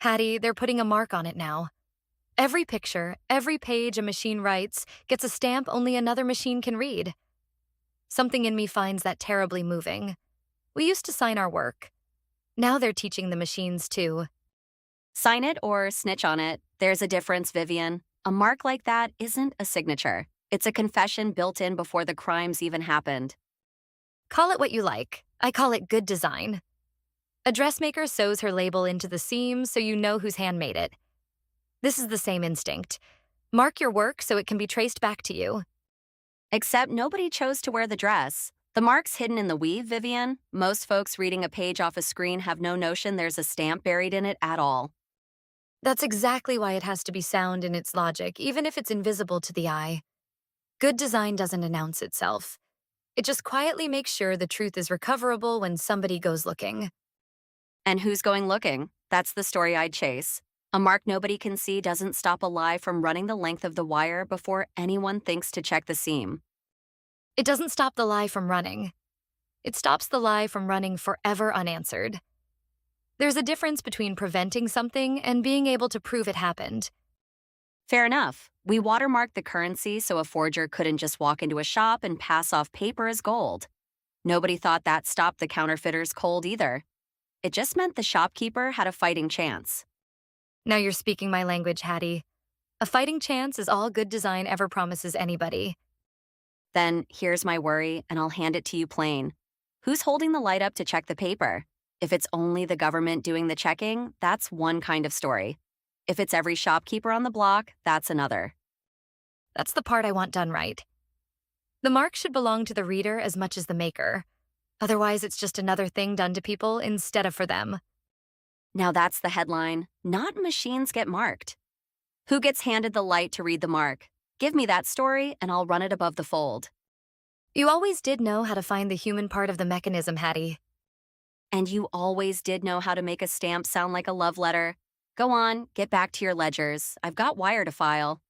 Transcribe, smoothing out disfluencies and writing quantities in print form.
Hattie, they're putting a mark on it now. Every picture, every page a machine writes gets a stamp only another machine can read. Something in me finds that terribly moving. We used to sign our work. Now they're teaching the machines too. Sign it or snitch on it. There's a difference, Vivian. A mark like that isn't a signature. It's a confession built in before the crimes even happened. Call it what you like. I call it good design. A dressmaker sews her label into the seams so you know whose hand made it. This is the same instinct. Mark your work so it can be traced back to you. Except nobody chose to wear the dress. The mark's hidden in the weave, Vivian. Most folks reading a page off a screen have no notion there's a stamp buried in it at all. That's exactly why it has to be sound in its logic, even if it's invisible to the eye. Good design doesn't announce itself. It just quietly makes sure the truth is recoverable when somebody goes looking. And who's going looking? That's the story I'd chase. A mark nobody can see doesn't stop a lie from running the length of the wire before anyone thinks to check the seam. It doesn't stop the lie from running. It stops the lie from running forever unanswered. There's a difference between preventing something and being able to prove it happened. Fair enough. We watermarked the currency so a forger couldn't just walk into a shop and pass off paper as gold. Nobody thought that stopped the counterfeiters cold either. It just meant the shopkeeper had a fighting chance. Now you're speaking my language, Hattie. A fighting chance is all good design ever promises anybody. Then here's my worry, and I'll hand it to you plain. Who's holding the light up to check the paper? If it's only the government doing the checking, that's one kind of story. If it's every shopkeeper on the block, that's another. That's the part I want done right. The mark should belong to the reader as much as the maker. Otherwise, it's just another thing done to people instead of for them. Now that's the headline. Not machines get marked. Who gets handed the light to read the mark? Give me that story, and I'll run it above the fold. You always did know how to find the human part of the mechanism, Hattie. And you always did know how to make a stamp sound like a love letter. Go on, get back to your ledgers. I've got wire to file.